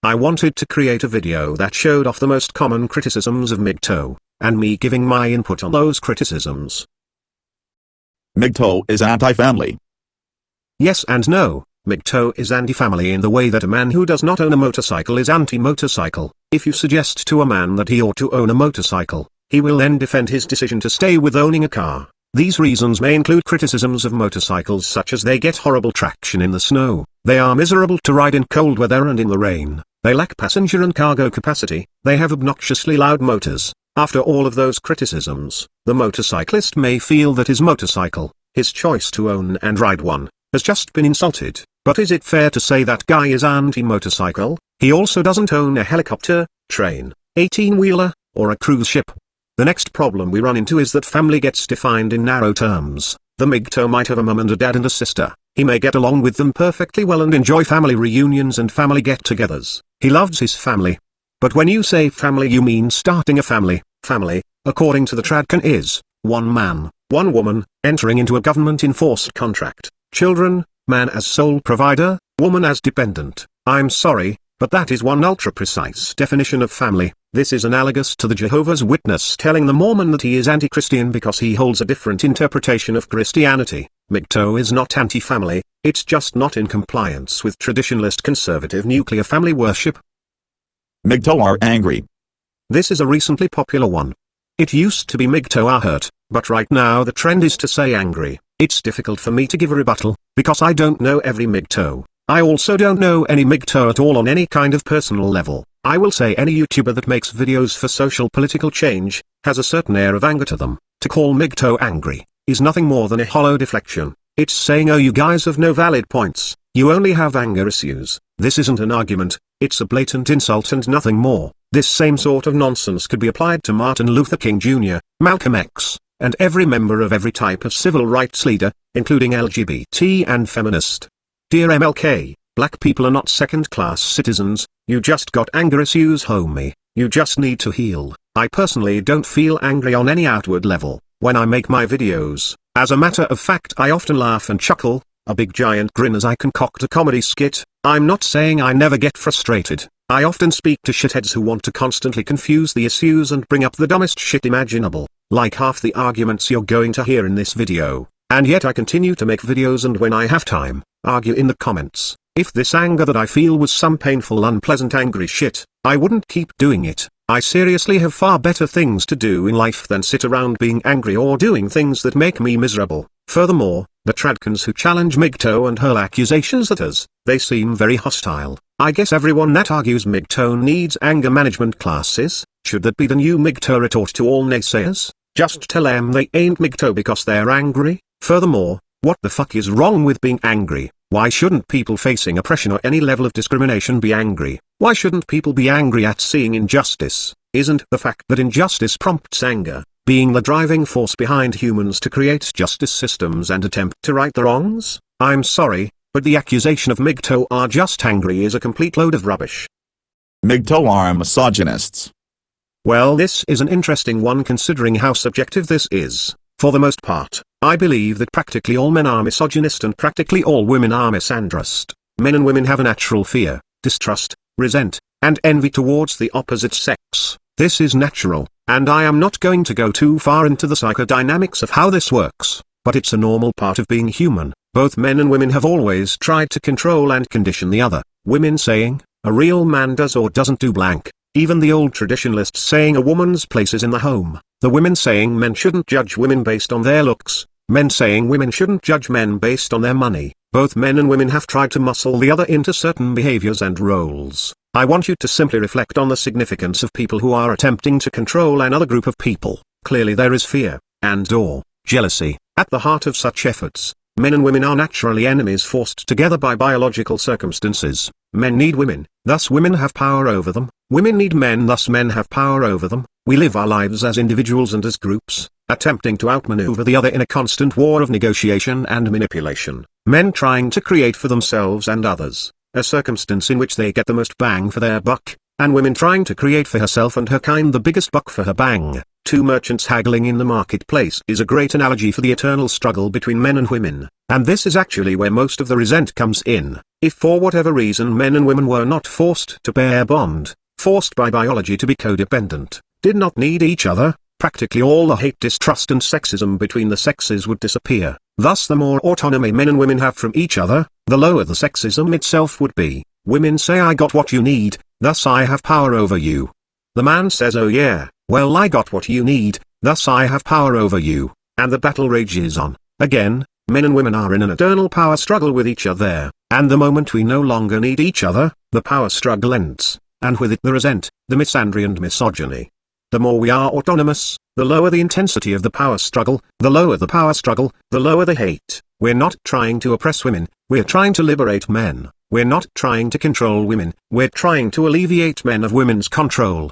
I wanted to create a video that showed off the most common criticisms of MGTOW, and me giving my input on those criticisms. MGTOW is anti-family. Yes and no. MGTOW is anti-family in the way that a man who does not own a motorcycle is anti-motorcycle. If you suggest to a man that he ought to own a motorcycle, he will then defend his decision to stay with owning a car. These reasons may include criticisms of motorcycles such as they get horrible traction in the snow, they are miserable to ride in cold weather and in the rain, they lack passenger and cargo capacity, they have obnoxiously loud motors. After all of those criticisms, the motorcyclist may feel that his motorcycle, his choice to own and ride one, has just been insulted. But is it fair to say that guy is anti-motorcycle? He also doesn't own a helicopter, train, 18-wheeler, or a cruise ship. The next problem we run into is that family gets defined in narrow terms. The MGTOW might have a mum and a dad and a sister. He may get along with them perfectly well and enjoy family reunions and family get-togethers. He loves his family. But when you say family, you mean starting a family. Family, according to the Tradcan, is one man, one woman, entering into a government-enforced contract. Children, man as sole provider, woman as dependent. I'm sorry, but that is one ultra-precise definition of family. This is analogous to the Jehovah's Witness telling the Mormon that he is anti-Christian because he holds a different interpretation of Christianity. MGTOW is not anti-family, it's just not in compliance with traditionalist conservative nuclear family worship. MGTOW are angry. This is a recently popular one. It used to be MGTOW are hurt, but right now the trend is to say angry. It's difficult for me to give a rebuttal, because I don't know every MGTOW. I also don't know any MGTOW at all on any kind of personal level. I will say any YouTuber that makes videos for social political change, has a certain air of anger to them. To call MGTOW angry, is nothing more than a hollow deflection. It's saying, oh, you guys have no valid points, you only have anger issues. This isn't an argument, it's a blatant insult and nothing more. This same sort of nonsense could be applied to Martin Luther King Jr., Malcolm X, and every member of every type of civil rights leader, including LGBT and feminist. Dear MLK, black people are not second-class citizens, you just got anger issues homie, you just need to heal. I personally don't feel angry on any outward level, when I make my videos. As a matter of fact, I often laugh and chuckle, a big giant grin as I concoct a comedy skit. I'm not saying I never get frustrated. I often speak to shitheads who want to constantly confuse the issues and bring up the dumbest shit imaginable, like half the arguments you're going to hear in this video. And yet I continue to make videos and when I have time, argue in the comments. If this anger that I feel was some painful, unpleasant, angry shit, I wouldn't keep doing it. I seriously have far better things to do in life than sit around being angry or doing things that make me miserable. Furthermore, the Tradcans who challenge MGTOW and hurl accusations at us, they seem very hostile. I guess everyone that argues MGTOW needs anger management classes. Should that be the new MGTOW retort to all naysayers? Just tell them they ain't MGTOW because they're angry? Furthermore, what the fuck is wrong with being angry? Why shouldn't people facing oppression or any level of discrimination be angry? Why shouldn't people be angry at seeing injustice? Isn't the fact that injustice prompts anger, being the driving force behind humans to create justice systems and attempt to right the wrongs? I'm sorry, but the accusation of MGTOW are just angry is a complete load of rubbish. MGTOW are misogynists. Well, this is an interesting one considering how subjective this is. For the most part, I believe that practically all men are misogynist and practically all women are misandrist. Men and women have a natural fear, distrust, resent, and envy towards the opposite sex. This is natural, and I am not going to go too far into the psychodynamics of how this works, but it's a normal part of being human. Both men and women have always tried to control and condition the other. Women saying, a real man does or doesn't do blank. Even the old traditionalists saying a woman's place is in the home. The women saying men shouldn't judge women based on their looks. Men saying women shouldn't judge men based on their money. Both men and women have tried to muscle the other into certain behaviors and roles. I want you to simply reflect on the significance of people who are attempting to control another group of people. Clearly there is fear, and/or jealousy, at the heart of such efforts. Men and women are naturally enemies forced together by biological circumstances. Men need women, thus women have power over them. Women need men, thus men have power over them. We live our lives as individuals and as groups, attempting to outmaneuver the other in a constant war of negotiation and manipulation. Men trying to create for themselves and others a circumstance in which they get the most bang for their buck, and women trying to create for herself and her kind the biggest buck for her bang. Two merchants haggling in the marketplace is a great analogy for the eternal struggle between men and women, and this is actually where most of the resent comes in. If for whatever reason men and women were not forced to pair bond, forced by biology to be codependent, did not need each other, practically all the hate, distrust and sexism between the sexes would disappear. Thus the more autonomy men and women have from each other, the lower the sexism itself would be. Women say I got what you need, thus I have power over you. The man says oh yeah, well I got what you need, thus I have power over you, and the battle rages on. Again, men and women are in an eternal power struggle with each other, and the moment we no longer need each other, the power struggle ends, and with it the resent, the misandry and misogyny. The more we are autonomous, the lower the intensity of the power struggle, the lower the power struggle, the lower the hate. We're not trying to oppress women, we're trying to liberate men. We're not trying to control women, we're trying to alleviate men of women's control.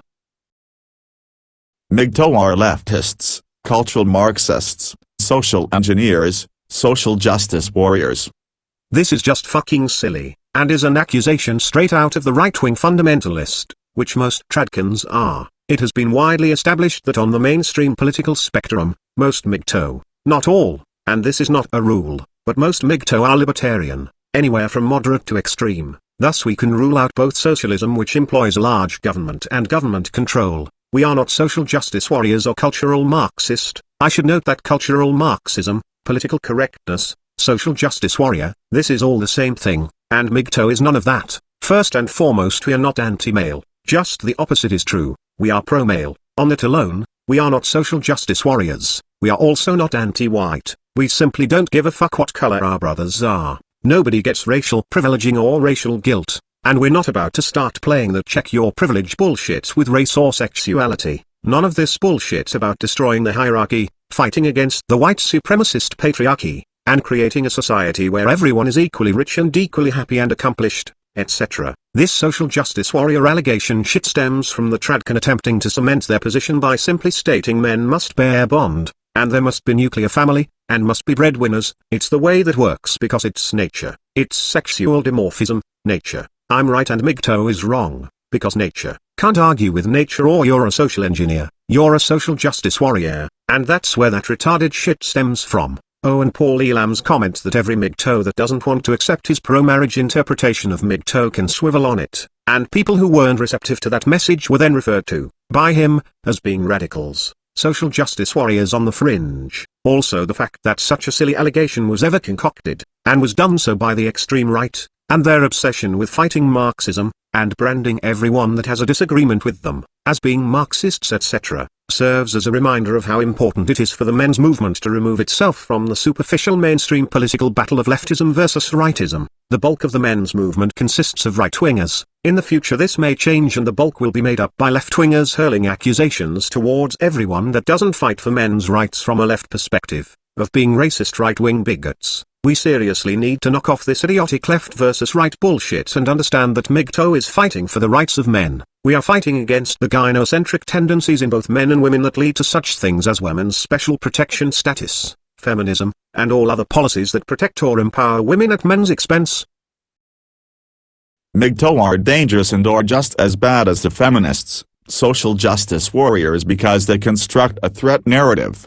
MGTOW are leftists, cultural marxists, social engineers, social justice warriors. This is just fucking silly, and is an accusation straight out of the right-wing fundamentalist, which most tradcans are. It has been widely established that on the mainstream political spectrum, most MGTOW, not all, and this is not a rule, but most MGTOW are libertarian, anywhere from moderate to extreme. Thus we can rule out both socialism, which employs large government and government control. We are not social justice warriors or cultural Marxist. I should note that cultural Marxism, political correctness, social justice warrior, this is all the same thing, and MGTOW is none of that. First and foremost, we are not anti-male, just the opposite is true. We are pro-male. On that alone, we are not social justice warriors. We are also not anti-white. We simply don't give a fuck what color our brothers are. Nobody gets racial privileging or racial guilt, and we're not about to start playing the check your privilege bullshit with race or sexuality. None of this bullshit about destroying the hierarchy, fighting against the white supremacist patriarchy, and creating a society where everyone is equally rich and equally happy and accomplished, etc. This social justice warrior allegation shit stems from the tradcan attempting to cement their position by simply stating men must bear bond, and there must be nuclear family, and must be breadwinners. It's the way that works because it's nature. It's sexual dimorphism, nature. I'm right and MGTOW is wrong, because nature. Can't argue with nature or you're a social engineer, you're a social justice warrior, and that's where that retarded shit stems from. Oh, and Paul Elam's comment that every MGTOW that doesn't want to accept his pro-marriage interpretation of MGTOW can swivel on it, and people who weren't receptive to that message were then referred to, by him, as being radicals, social justice warriors on the fringe. Also the fact that such a silly allegation was ever concocted, and was done so by the extreme right, and their obsession with fighting Marxism, and branding everyone that has a disagreement with them, as being Marxists etc., serves as a reminder of how important it is for the men's movement to remove itself from the superficial mainstream political battle of leftism versus rightism. The bulk of the men's movement consists of right-wingers. In the future this may change and the bulk will be made up by left-wingers hurling accusations towards everyone that doesn't fight for men's rights from a left perspective, of being racist right-wing bigots. We seriously need to knock off this idiotic left versus right bullshit and understand that MGTOW is fighting for the rights of men. We are fighting against the gynocentric tendencies in both men and women that lead to such things as women's special protection status, feminism, and all other policies that protect or empower women at men's expense. MGTOW are dangerous and are just as bad as the feminists, social justice warriors because they construct a threat narrative.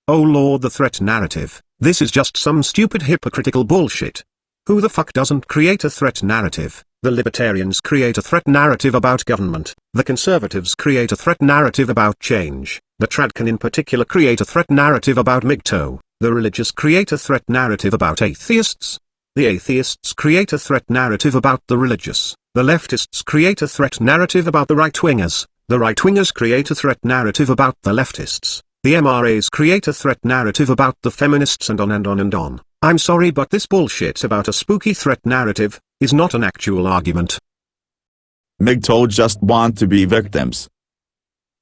Oh lord, the threat narrative. This is just some stupid hypocritical bullshit. Who the fuck doesn't create a threat narrative? The libertarians create a threat narrative about government, the conservatives create a threat narrative about change, the tradcan in particular create a threat narrative about MGTOW, the religious create a threat narrative about atheists, the atheists create a threat narrative about the religious, the leftists create a threat narrative about the right-wingers create a threat narrative about the leftists. The MRAs create a threat narrative about the feminists and on and on and on. I'm sorry, but this bullshit about a spooky threat narrative is not an actual argument. MGTOW just want to be victims.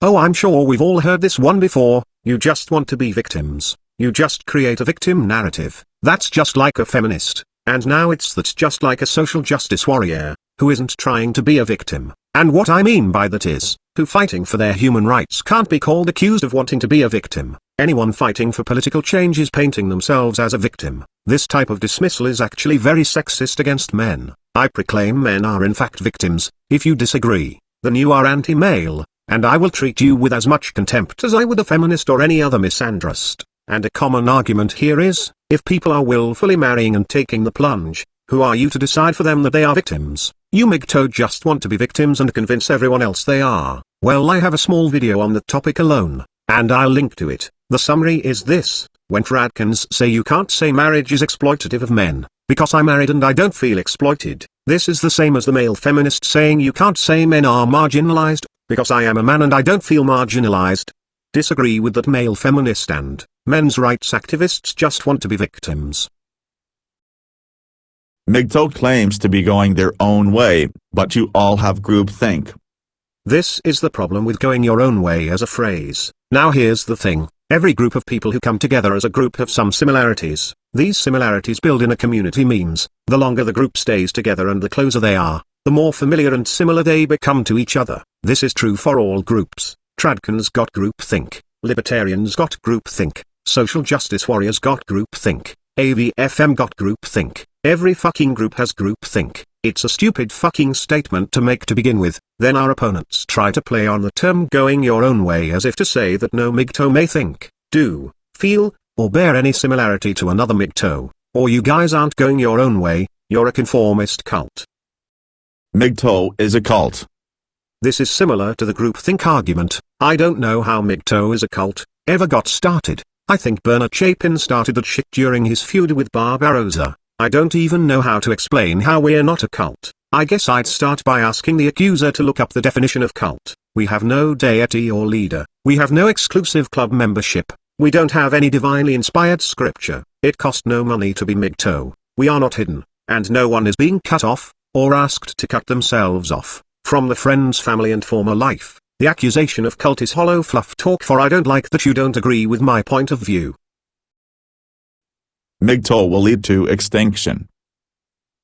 Oh, I'm sure we've all heard this one before. You just want to be victims. You just create a victim narrative. That's just like a feminist. And now that's just like a social justice warrior, who isn't trying to be a victim. And what I mean by that is, who fighting for their human rights can't be called accused of wanting to be a victim. Anyone fighting for political change is painting themselves as a victim. This type of dismissal is actually very sexist against men. I proclaim men are in fact victims. If you disagree, then you are anti-male, and I will treat you with as much contempt as I would a feminist or any other misandrist. And a common argument here is, if people are willfully marrying and taking the plunge, who are you to decide for them that they are victims? You MGTOW just want to be victims and convince everyone else they are. Well, I have a small video on the topic alone, and I'll link to it. The summary is this: when tradcans say you can't say marriage is exploitative of men, because I'm married and I don't feel exploited, this is the same as the male feminist saying you can't say men are marginalized, because I am a man and I don't feel marginalized. Disagree with that male feminist, and men's rights activists just want to be victims. MGTOW claims to be going their own way, but you all have groupthink. This is the problem with going your own way as a phrase. Now here's the thing, every group of people who come together as a group have some similarities. These similarities build in a community means, the longer the group stays together and the closer they are, the more familiar and similar they become to each other. This is true for all groups. Tradcans got groupthink, libertarians got groupthink, social justice warriors got groupthink, AVFM got groupthink. Every fucking group has groupthink. It's a stupid fucking statement to make to begin with. Then our opponents try to play on the term going your own way as if to say that no MGTOW may think, do, feel, or bear any similarity to another MGTOW, or you guys aren't going your own way, you're a conformist cult. MGTOW is a cult. This is similar to the groupthink argument. I don't know how MGTOW is a cult ever got started. I think Bernard Chapin started that shit during his feud with Barbarossa. I don't even know how to explain how we're not a cult. I guess I'd start by asking the accuser to look up the definition of cult. We have no deity or leader. We have no exclusive club membership. We don't have any divinely inspired scripture. It cost no money to be MGTOW. We are not hidden, and no one is being cut off, or asked to cut themselves off, from the friends, family and former life. The accusation of cult is hollow fluff talk, for I don't like that you don't agree with my point of view. MGTOW will lead to extinction.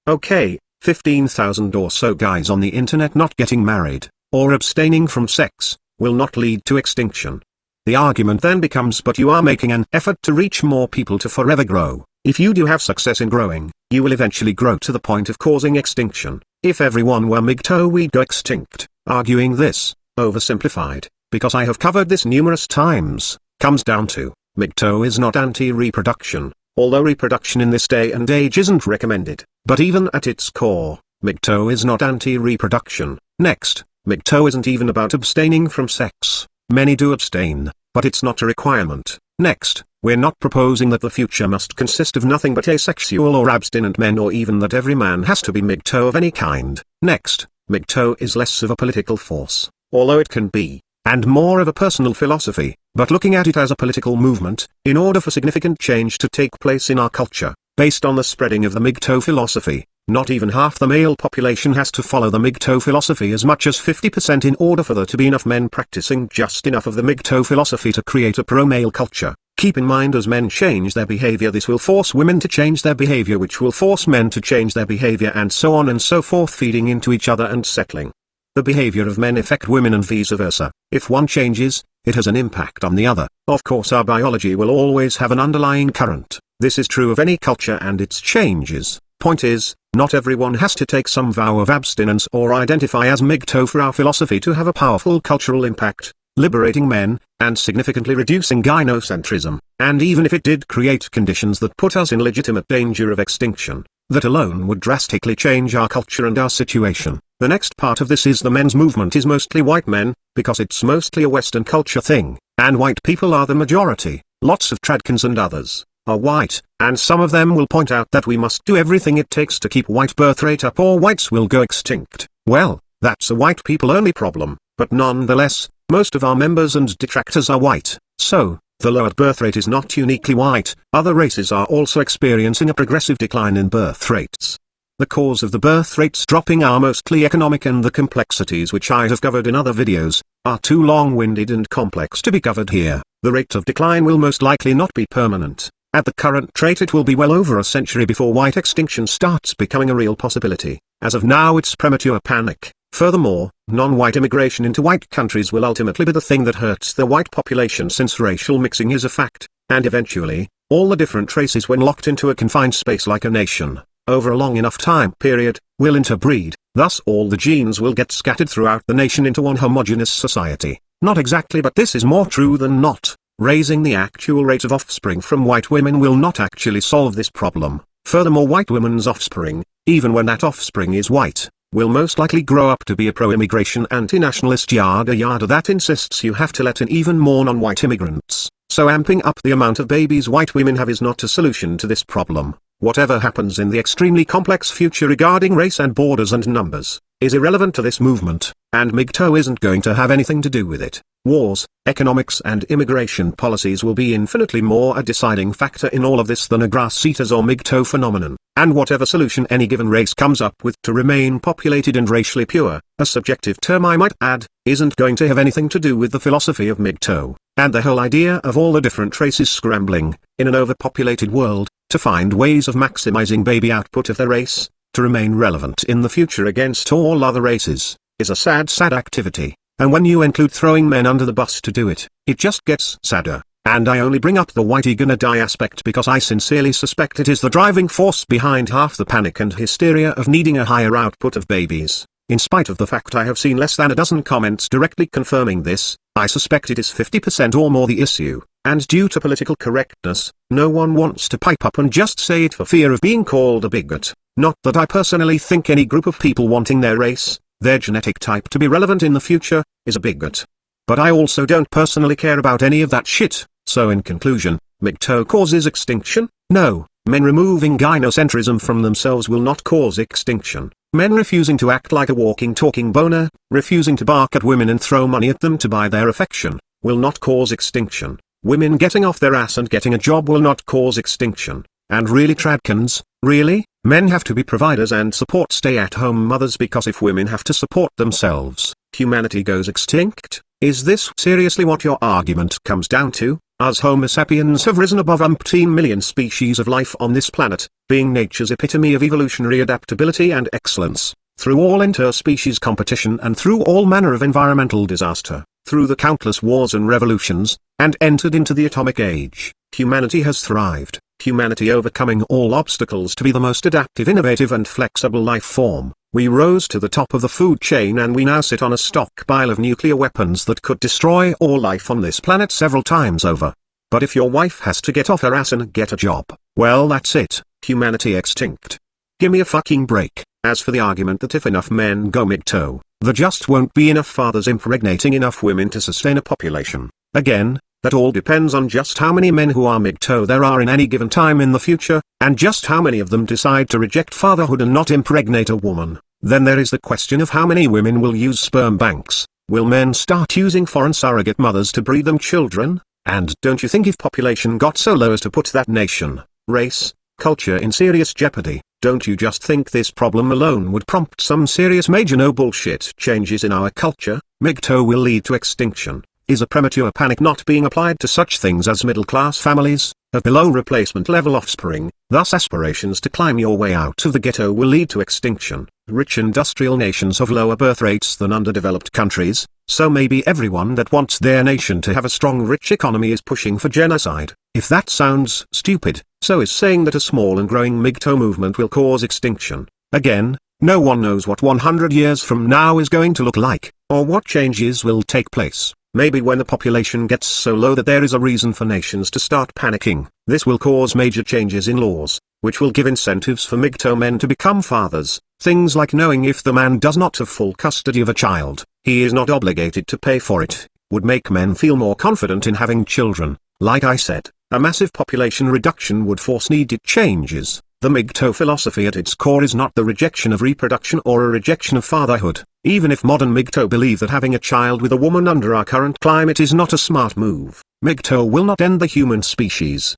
Okay, 15,000 or so guys on the internet not getting married, or abstaining from sex, will not lead to extinction. The argument then becomes, but you are making an effort to reach more people to forever grow. If you do have success in growing, you will eventually grow to the point of causing extinction. If everyone were MGTOW we'd go extinct. Arguing this, oversimplified, because I have covered this numerous times, comes down to, MGTOW is not anti-reproduction. Although reproduction in this day and age isn't recommended, but even at its core, MGTOW is not anti-reproduction. Next, MGTOW isn't even about abstaining from sex. Many do abstain, but it's not a requirement. Next, we're not proposing that the future must consist of nothing but asexual or abstinent men, or even that every man has to be MGTOW of any kind. Next, MGTOW is less of a political force, although it can be, and more of a personal philosophy, but looking at it as a political movement, in order for significant change to take place in our culture, based on the spreading of the MGTOW philosophy, not even half the male population has to follow the MGTOW philosophy, as much as 50% in order for there to be enough men practicing just enough of the MGTOW philosophy to create a pro-male culture. Keep in mind, as men change their behavior, this will force women to change their behavior, which will force men to change their behavior, and so on and so forth, feeding into each other and settling. The behavior of men affect women and vice versa. If one changes, it has an impact on the other. Of course, our biology will always have an underlying current. This is true of any culture and its changes. Point is, not everyone has to take some vow of abstinence or identify as MGTOW for our philosophy to have a powerful cultural impact, liberating men, and significantly reducing gynocentrism. And even if it did create conditions that put us in legitimate danger of extinction, that alone would drastically change our culture and our situation. The next part of this is the men's movement is mostly white men, because it's mostly a Western culture thing, and white people are the majority. Lots of tradcans and others are white, and some of them will point out that we must do everything it takes to keep white birth rate up or whites will go extinct. Well, that's a white people only problem, but nonetheless, most of our members and detractors are white, so, the lowered birth rate is not uniquely white. Other races are also experiencing a progressive decline in birth rates. The cause of the birth rates dropping are mostly economic, and the complexities, which I have covered in other videos, are too long-winded and complex to be covered here. The rate of decline will most likely not be permanent. At the current rate it will be well over a century before white extinction starts becoming a real possibility. As of now it's premature panic. Furthermore, non-white immigration into white countries will ultimately be the thing that hurts the white population, since racial mixing is a fact, and eventually, all the different races, when locked into a confined space like a nation, over a long enough time period, will interbreed. Thus all the genes will get scattered throughout the nation into one homogeneous society. Not exactly, but this is more true than not. Raising the actual rate of offspring from white women will not actually solve this problem. Furthermore, white women's offspring, even when that offspring is white, will most likely grow up to be a pro-immigration anti-nationalist yada yada that insists you have to let in even more non-white immigrants. So amping up the amount of babies white women have is not a solution to this problem. Whatever happens in the extremely complex future regarding race and borders and numbers, is irrelevant to this movement, and MGTOW isn't going to have anything to do with it. Wars, economics and immigration policies will be infinitely more a deciding factor in all of this than a grass-eaters or MGTOW phenomenon, and whatever solution any given race comes up with to remain populated and racially pure, a subjective term I might add, isn't going to have anything to do with the philosophy of MGTOW, and the whole idea of all the different races scrambling, in an overpopulated world, to find ways of maximizing baby output of their race, to remain relevant in the future against all other races, is a sad activity, and when you include throwing men under the bus to do it, it just gets sadder. And I only bring up the whitey gonna die aspect because I sincerely suspect it is the driving force behind half the panic and hysteria of needing a higher output of babies. In spite of the fact I have seen less than a dozen comments directly confirming this, I suspect it is 50% or more the issue, and due to political correctness, no one wants to pipe up and just say it for fear of being called a bigot. Not that I personally think any group of people wanting their race, their genetic type to be relevant in the future, is a bigot. But I also don't personally care about any of that shit, so in conclusion, MGTOW causes extinction? No, men removing gynocentrism from themselves will not cause extinction. Men refusing to act like a walking talking boner, refusing to bark at women and throw money at them to buy their affection, will not cause extinction. Women getting off their ass and getting a job will not cause extinction. And really tradcans, really? Men have to be providers and support stay-at-home mothers because if women have to support themselves, humanity goes extinct? Is this seriously what your argument comes down to? Us Homo sapiens have risen above umpteen million species of life on this planet, being nature's epitome of evolutionary adaptability and excellence, through all interspecies competition and through all manner of environmental disaster, through the countless wars and revolutions, and entered into the atomic age. Humanity has thrived, humanity overcoming all obstacles to be the most adaptive, innovative and flexible life form. We rose to the top of the food chain and we now sit on a stockpile of nuclear weapons that could destroy all life on this planet several times over. But if your wife has to get off her ass and get a job, well that's it, humanity extinct. Gimme a fucking break. As for the argument that if enough men go MGTOW, there just won't be enough fathers impregnating enough women to sustain a population. Again, that all depends on just how many men who are MGTOW there are in any given time in the future, and just how many of them decide to reject fatherhood and not impregnate a woman. Then there is the question of how many women will use sperm banks. Will men start using foreign surrogate mothers to breed them children? And don't you think if population got so low as to put that nation, race, culture in serious jeopardy, don't you just think this problem alone would prompt some serious major no bullshit changes in our culture? MGTOW will lead to extinction. Is a premature panic not being applied to such things as middle-class families, of below replacement level offspring, thus aspirations to climb your way out of the ghetto will lead to extinction. Rich industrial nations have lower birth rates than underdeveloped countries, so maybe everyone that wants their nation to have a strong rich economy is pushing for genocide. If that sounds stupid, so is saying that a small and growing MGTOW movement will cause extinction. Again, no one knows what 100 years from now is going to look like, or what changes will take place. Maybe when the population gets so low that there is a reason for nations to start panicking, this will cause major changes in laws, which will give incentives for MGTOW men to become fathers. Things like knowing if the man does not have full custody of a child, he is not obligated to pay for it, would make men feel more confident in having children. Like I said, a massive population reduction would force needed changes. The MGTOW philosophy at its core is not the rejection of reproduction or a rejection of fatherhood, even if modern MGTOW believe that having a child with a woman under our current climate is not a smart move. MGTOW will not end the human species.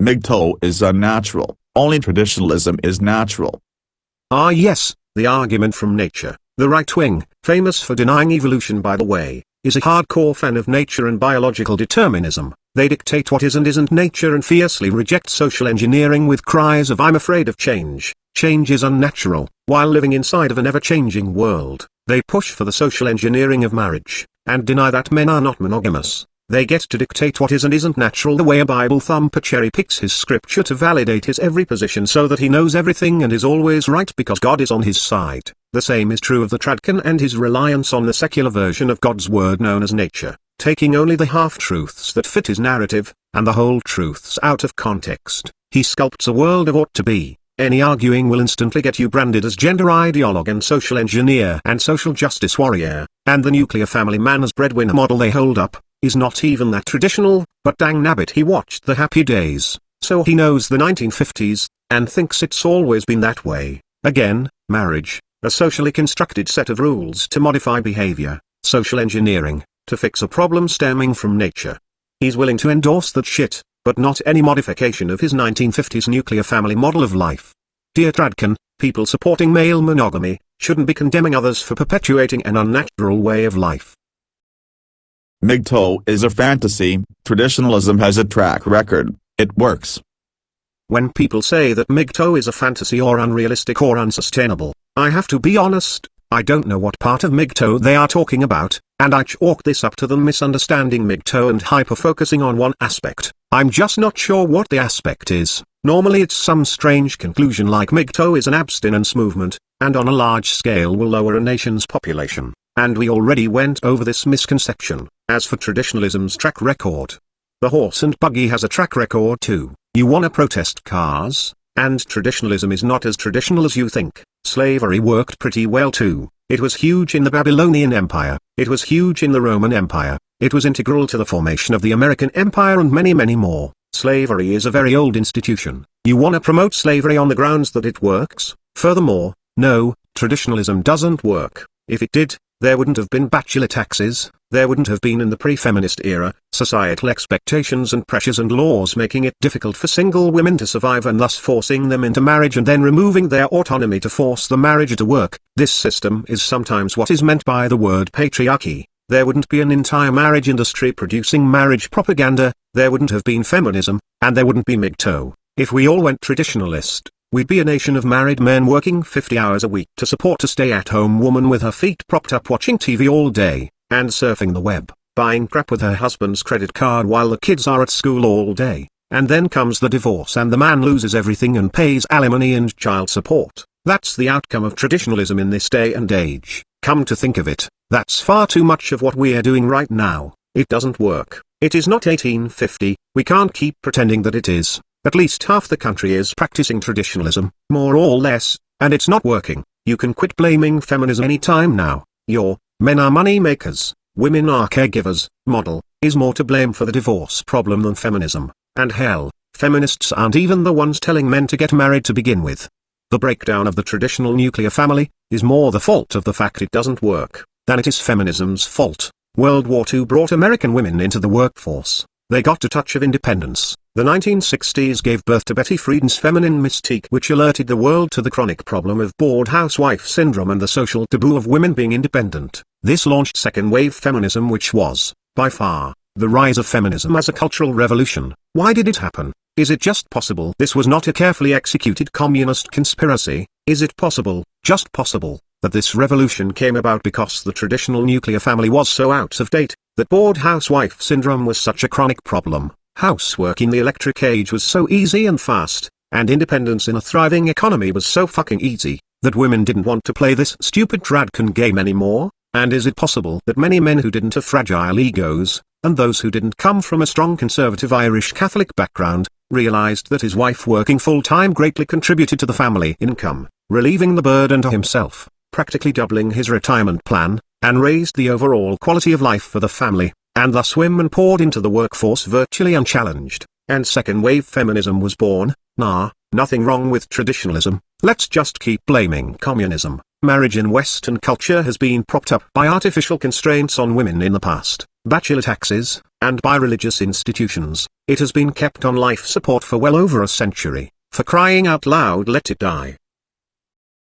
MGTOW is unnatural, only traditionalism is natural. Ah yes, the argument from nature. The right wing, famous for denying evolution by the way, is a hardcore fan of nature and biological determinism. They dictate what is and isn't nature and fiercely reject social engineering with cries of "I'm afraid of change, change is unnatural." While living inside of an ever-changing world, they push for the social engineering of marriage, and deny that men are not monogamous. They get to dictate what is and isn't natural the way a Bible thumper cherry-picks his scripture to validate his every position so that he knows everything and is always right because God is on his side. The same is true of the tradcan and his reliance on the secular version of God's word known as nature, taking only the half-truths that fit his narrative, and the whole truths out of context. He sculpts a world of ought to be. Any arguing will instantly get you branded as gender ideologue and social engineer and social justice warrior, and the nuclear family man as breadwinner model they hold up is not even that traditional, but dang nabbit he watched the Happy Days, so he knows the 1950s, and thinks it's always been that way. Again, marriage, a socially constructed set of rules to modify behavior, social engineering, to fix a problem stemming from nature. He's willing to endorse that shit, but not any modification of his 1950s nuclear family model of life. Dear Tradcan, people supporting male monogamy shouldn't be condemning others for perpetuating an unnatural way of life. MGTOW is a fantasy, traditionalism has a track record, it works. When people say that MGTOW is a fantasy or unrealistic or unsustainable, I have to be honest, I don't know what part of MGTOW they are talking about, and I chalk this up to them misunderstanding MGTOW and hyper-focusing on one aspect. I'm just not sure what the aspect is. Normally it's some strange conclusion like MGTOW is an abstinence movement, and on a large scale will lower a nation's population, and we already went over this misconception. As for traditionalism's track record, the horse and buggy has a track record too. You wanna protest cars? And traditionalism is not as traditional as you think. Slavery worked pretty well too. It was huge in the Babylonian Empire, it was huge in the Roman Empire, it was integral to the formation of the American Empire and many more. Slavery is a very old institution. You wanna promote slavery on the grounds that it works? Furthermore, no, traditionalism doesn't work. If it did, there wouldn't have been bachelor taxes, there wouldn't have been in the pre-feminist era, societal expectations and pressures and laws making it difficult for single women to survive and thus forcing them into marriage and then removing their autonomy to force the marriage to work. This system is sometimes what is meant by the word patriarchy. There wouldn't be an entire marriage industry producing marriage propaganda, there wouldn't have been feminism, and there wouldn't be MGTOW. If we all went traditionalist, we'd be a nation of married men working 50 hours a week to support a stay-at-home woman with her feet propped up watching TV all day, and surfing the web, buying crap with her husband's credit card while the kids are at school all day, and then comes the divorce and the man loses everything and pays alimony and child support. That's the outcome of traditionalism in this day and age. Come to think of it, that's far too much of what we're doing right now. It doesn't work. It is not 1850, we can't keep pretending that it is. At least half the country is practicing traditionalism, more or less, and it's not working. You can quit blaming feminism anytime now. Your men are money makers, women are caregivers model is more to blame for the divorce problem than feminism. And hell, feminists aren't even the ones telling men to get married to begin with. The breakdown of the traditional nuclear family is more the fault of the fact it doesn't work than it is feminism's fault. World War II brought American women into the workforce. They got a touch of independence. The 1960s gave birth to Betty Friedan's feminine mystique, which alerted the world to the chronic problem of bored housewife syndrome and the social taboo of women being independent. This launched second-wave feminism, which was, by far, the rise of feminism as a cultural revolution. Why did it happen? Is it just possible this was not a carefully executed communist conspiracy? Is it possible, just possible, that this revolution came about because the traditional nuclear family was so out of date, that bored housewife syndrome was such a chronic problem, housework in the electric age was so easy and fast, and independence in a thriving economy was so fucking easy, that women didn't want to play this stupid tradcan game anymore? And is it possible that many men who didn't have fragile egos, and those who didn't come from a strong conservative Irish Catholic background, realized that his wife working full-time greatly contributed to the family income, relieving the burden to himself, practically doubling his retirement plan, and raised the overall quality of life for the family, and thus women poured into the workforce virtually unchallenged, and second-wave feminism was born? Nah, nothing wrong with traditionalism, let's just keep blaming communism. Marriage in Western culture has been propped up by artificial constraints on women in the past, bachelor taxes, and by religious institutions. It has been kept on life support for well over a century. For crying out loud, let it die.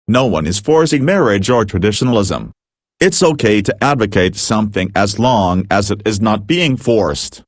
No one is forcing marriage or traditionalism. It's okay to advocate something as long as it is not being forced.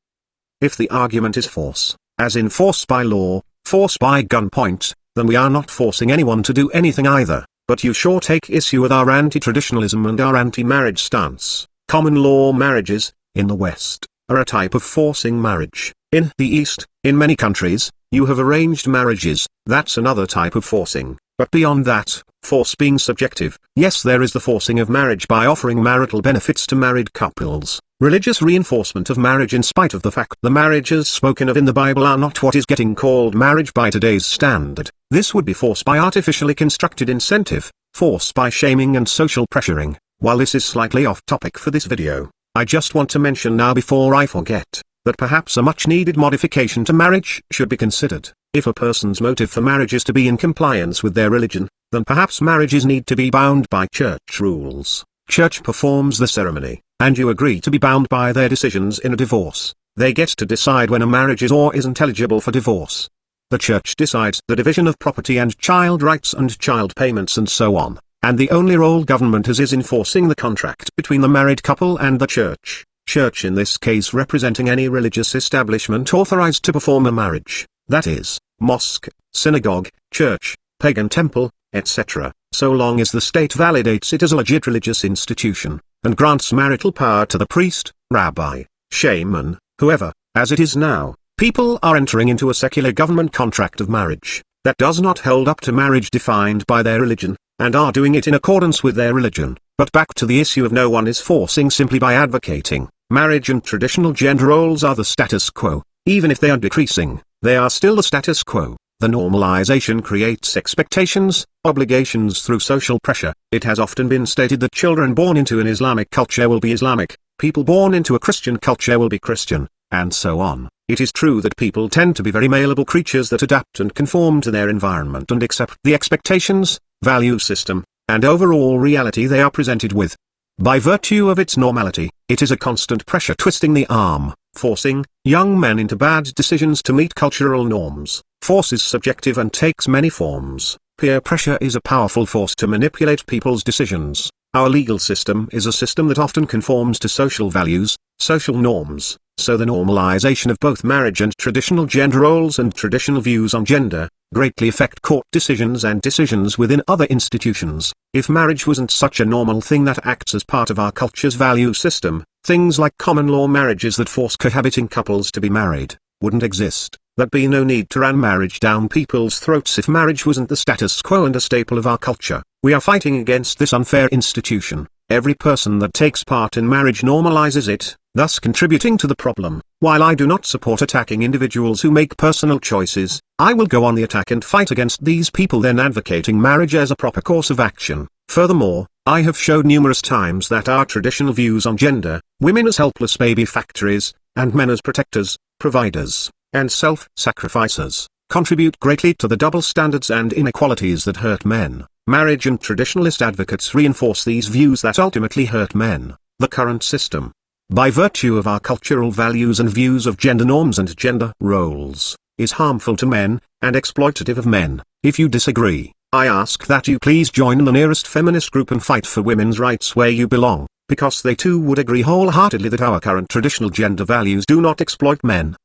If the argument is force, as in force by law, force by gunpoint, then we are not forcing anyone to do anything either. But you sure take issue with our anti-traditionalism and our anti-marriage stance. Common law marriages, in the West, are a type of forcing marriage. In the East, in many countries, you have arranged marriages, that's another type of forcing. But beyond that, force being subjective, yes, there is the forcing of marriage by offering marital benefits to married couples. Religious reinforcement of marriage in spite of the fact the marriages spoken of in the Bible are not what is getting called marriage by today's standard. This would be force by artificially constructed incentive, force by shaming and social pressuring. While this is slightly off topic for this video, I just want to mention now before I forget, that perhaps a much needed modification to marriage should be considered. If a person's motive for marriage is to be in compliance with their religion, then perhaps marriages need to be bound by church rules. Church performs the ceremony, and you agree to be bound by their decisions in a divorce. They get to decide when a marriage is or isn't eligible for divorce. The church decides the division of property and child rights and child payments and so on, and the only role government has is enforcing the contract between the married couple and the church. Church in this case representing any religious establishment authorized to perform a marriage, that is, mosque, synagogue, church, pagan temple, etc., so long as the state validates it as a legit religious institution, and grants marital power to the priest, rabbi, shaman, whoever. As it is now, people are entering into a secular government contract of marriage, that does not hold up to marriage defined by their religion, and are doing it in accordance with their religion. But back to the issue of no one is forcing simply by advocating. Marriage and traditional gender roles are the status quo. Even if they are decreasing, they are still the status quo. The normalization creates expectations, obligations through social pressure. It has often been stated that children born into an Islamic culture will be Islamic, people born into a Christian culture will be Christian, and so on. It is true that people tend to be very malleable creatures that adapt and conform to their environment and accept the expectations, value system, and overall reality they are presented with. By virtue of its normality, it is a constant pressure twisting the arm, forcing young men into bad decisions to meet cultural norms. Force is subjective and takes many forms. Peer pressure is a powerful force to manipulate people's decisions. Our legal system is a system that often conforms to social values, social norms, so the normalization of both marriage and traditional gender roles and traditional views on gender greatly affect court decisions and decisions within other institutions. If marriage wasn't such a normal thing that acts as part of our culture's value system, things like common law marriages that force cohabiting couples to be married wouldn't exist. There'd be no need to ram marriage down people's throats if marriage wasn't the status quo and a staple of our culture. We are fighting against this unfair institution. Every person that takes part in marriage normalizes it, thus contributing to the problem. While I do not support attacking individuals who make personal choices, I will go on the attack and fight against these people then advocating marriage as a proper course of action. Furthermore, I have showed numerous times that our traditional views on gender, women as helpless baby factories, and men as protectors, providers, and self-sacrificers, contribute greatly to the double standards and inequalities that hurt men. Marriage and traditionalist advocates reinforce these views that ultimately hurt men. The current system, by virtue of our cultural values and views of gender norms and gender roles, is harmful to men, and exploitative of men. If you disagree, I ask that you please join the nearest feminist group and fight for women's rights where you belong, because they too would agree wholeheartedly that our current traditional gender values do not exploit men.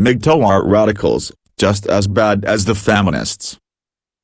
MGTOW are radicals, just as bad as the feminists.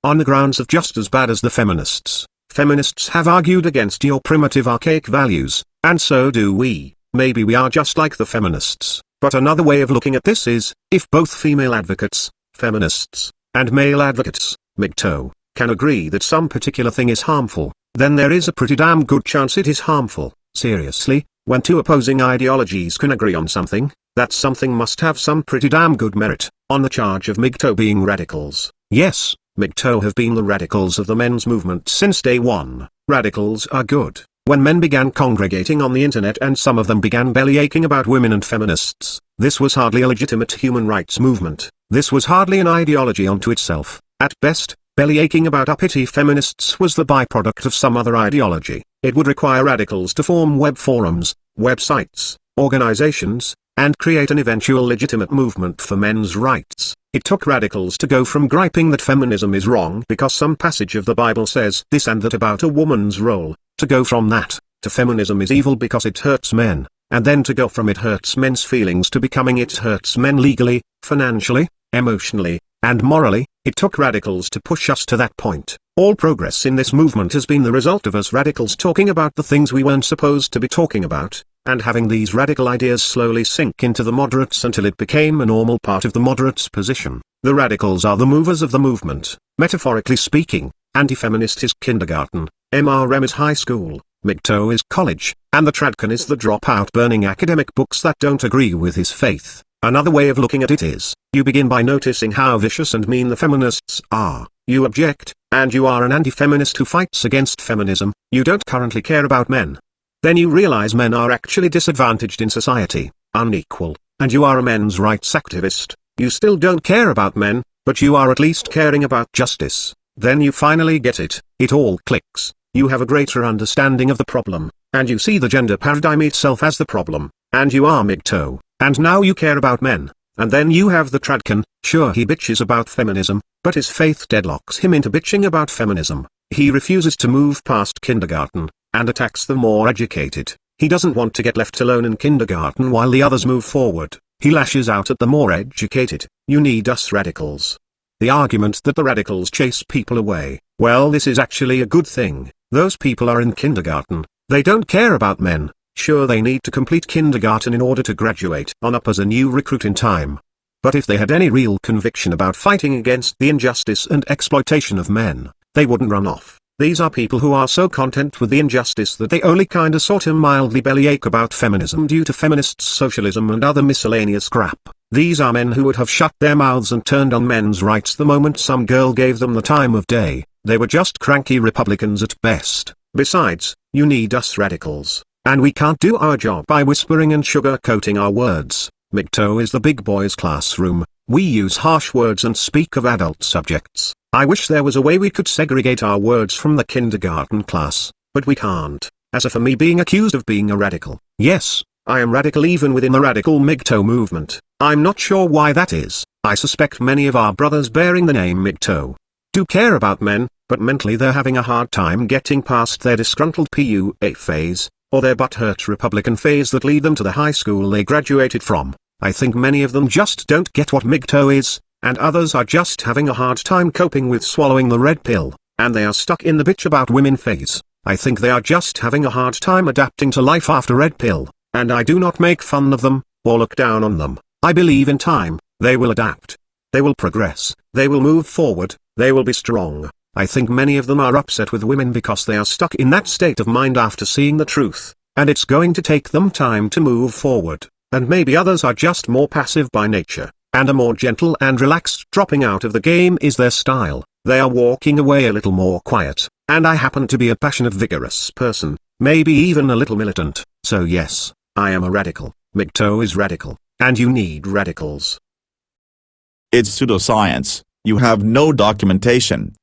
On the grounds of just as bad as the feminists, feminists have argued against your primitive archaic values, and so do we. Maybe we are just like the feminists, but another way of looking at this is, if both female advocates, feminists, and male advocates, MGTOW, can agree that some particular thing is harmful, then there is a pretty damn good chance it is harmful. Seriously, when two opposing ideologies can agree on something, that something must have some pretty damn good merit. On the charge of MGTOW being radicals, yes, MGTOW have been the radicals of the men's movement since day one. Radicals are good. When men began congregating on the internet and some of them began bellyaching about women and feminists, this was hardly a legitimate human rights movement. This was hardly an ideology unto itself. At best, bellyaching about uppity feminists was the byproduct of some other ideology. It would require radicals to form web forums, websites, organizations, and create an eventual legitimate movement for men's rights. It took radicals to go from griping that feminism is wrong because some passage of the Bible says this and that about a woman's role, to go from that, to feminism is evil because it hurts men, and then to go from it hurts men's feelings to becoming it hurts men legally, financially, emotionally, and morally. It took radicals to push us to that point. All progress in this movement has been the result of us radicals talking about the things we weren't supposed to be talking about, and having these radical ideas slowly sink into the moderates until it became a normal part of the moderates' position. The radicals are the movers of the movement. Metaphorically speaking, anti-feminist is kindergarten, MRM is high school, MGTOW is college, and the tradcan is the dropout burning academic books that don't agree with his faith. Another way of looking at it is, you begin by noticing how vicious and mean the feminists are. You object, and you are an anti-feminist who fights against feminism. You don't currently care about men. Then you realize men are actually disadvantaged in society, unequal, and you are a men's rights activist. You still don't care about men, but you are at least caring about justice. Then you finally get it. It all clicks. You have a greater understanding of the problem, and you see the gender paradigm itself as the problem, and you are MGTOW, and now you care about men. And then you have the tradcan. Sure, he bitches about feminism, but his faith deadlocks him into bitching about feminism. He refuses to move past kindergarten, and attacks the more educated. He doesn't want to get left alone in kindergarten while the others move forward. He lashes out at the more educated. You need us radicals. The argument that the radicals chase people away, well, this is actually a good thing. Those people are in kindergarten. They don't care about men. Sure, they need to complete kindergarten in order to graduate on up as a new recruit in time. But if they had any real conviction about fighting against the injustice and exploitation of men, they wouldn't run off. These are people who are so content with the injustice that they only kinda sorta mildly bellyache about feminism due to feminists, socialism and other miscellaneous crap. These are men who would have shut their mouths and turned on men's rights the moment some girl gave them the time of day. They were just cranky Republicans at best. Besides, you need us radicals. And we can't do our job by whispering and sugar-coating our words. MGTOW is the big boys' classroom. We use harsh words and speak of adult subjects. I wish there was a way we could segregate our words from the kindergarten class, but we can't. As for me being accused of being a radical, yes, I am radical even within the radical MGTOW movement. I'm not sure why that is. I suspect many of our brothers bearing the name MGTOW do care about men, but mentally they're having a hard time getting past their disgruntled PUA phase, or their butthurt Republican phase that lead them to the high school they graduated from. I think many of them just don't get what MGTOW is, and others are just having a hard time coping with swallowing the red pill, and they are stuck in the bitch about women phase. I think they are just having a hard time adapting to life after red pill, and I do not make fun of them, or look down on them. I believe in time, they will adapt. They will progress, they will move forward, they will be strong. I think many of them are upset with women because they are stuck in that state of mind after seeing the truth, and it's going to take them time to move forward, and maybe others are just more passive by nature, and a more gentle and relaxed dropping out of the game is their style. They are walking away a little more quiet, and I happen to be a passionate, vigorous person, maybe even a little militant, so yes, I am a radical. MGTOW is radical, and you need radicals. It's pseudoscience. You have no documentation.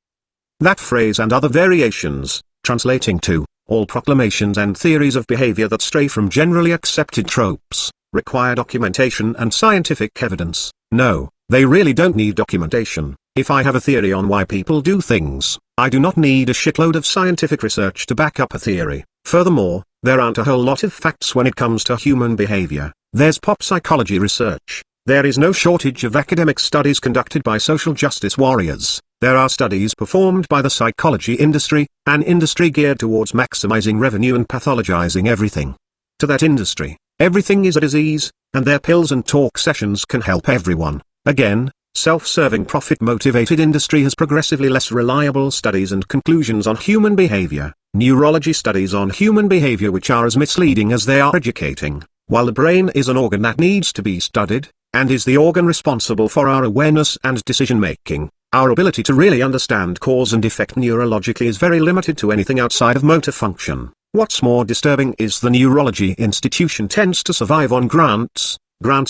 That phrase and other variations, translating to, all proclamations and theories of behavior that stray from generally accepted tropes, require documentation and scientific evidence. No, they really don't need documentation. If I have a theory on why people do things, I do not need a shitload of scientific research to back up a theory. Furthermore, there aren't a whole lot of facts when it comes to human behavior. There's pop psychology research. There is no shortage of academic studies conducted by social justice warriors. There are studies performed by the psychology industry, an industry geared towards maximizing revenue and pathologizing everything. To that industry, everything is a disease, and their pills and talk sessions can help everyone. Again, self-serving profit-motivated industry has progressively less reliable studies and conclusions on human behavior, neurology studies on human behavior which are as misleading as they are educating. While the brain is an organ that needs to be studied, and is the organ responsible for our awareness and decision-making, our ability to really understand cause and effect neurologically is very limited to anything outside of motor function. What's more disturbing is the neurology institution tends to survive on grants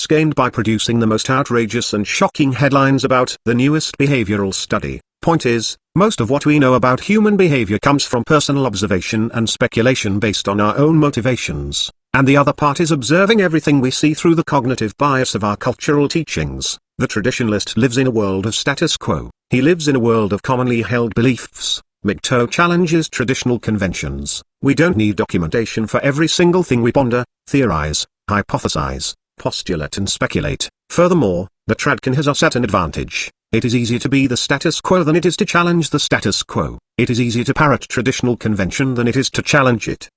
gained by producing the most outrageous and shocking headlines about the newest behavioral study. Point is, most of what we know about human behavior comes from personal observation and speculation based on our own motivations, and the other part is observing everything we see through the cognitive bias of our cultural teachings. The traditionalist lives in a world of status quo. He lives in a world of commonly held beliefs. MGTOW challenges traditional conventions. We don't need documentation for every single thing we ponder, theorize, hypothesize, postulate and speculate. Furthermore, the tradcan has us at an advantage. It is easier to be the status quo than it is to challenge the status quo. It is easier to parrot traditional convention than it is to challenge it.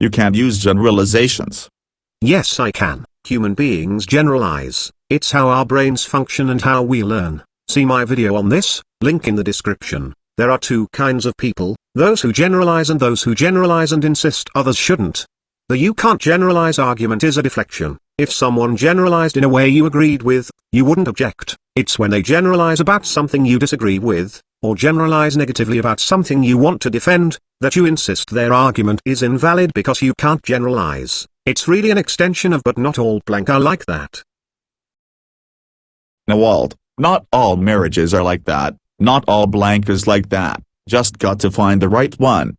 You can't use generalizations. Yes, I can. Human beings generalize. It's how our brains function and how we learn. See my video on this, link in the description. There are two kinds of people, those who generalize and those who generalize and insist others shouldn't. The "you can't generalize" argument is a deflection. If someone generalized in a way you agreed with, you wouldn't object. It's when they generalize about something you disagree with, or generalize negatively about something you want to defend, that you insist their argument is invalid because you can't generalize. It's really an extension of "but not all blank are like that." NAWALT, not all marriages are like that, not all blank is like that, just got to find the right one.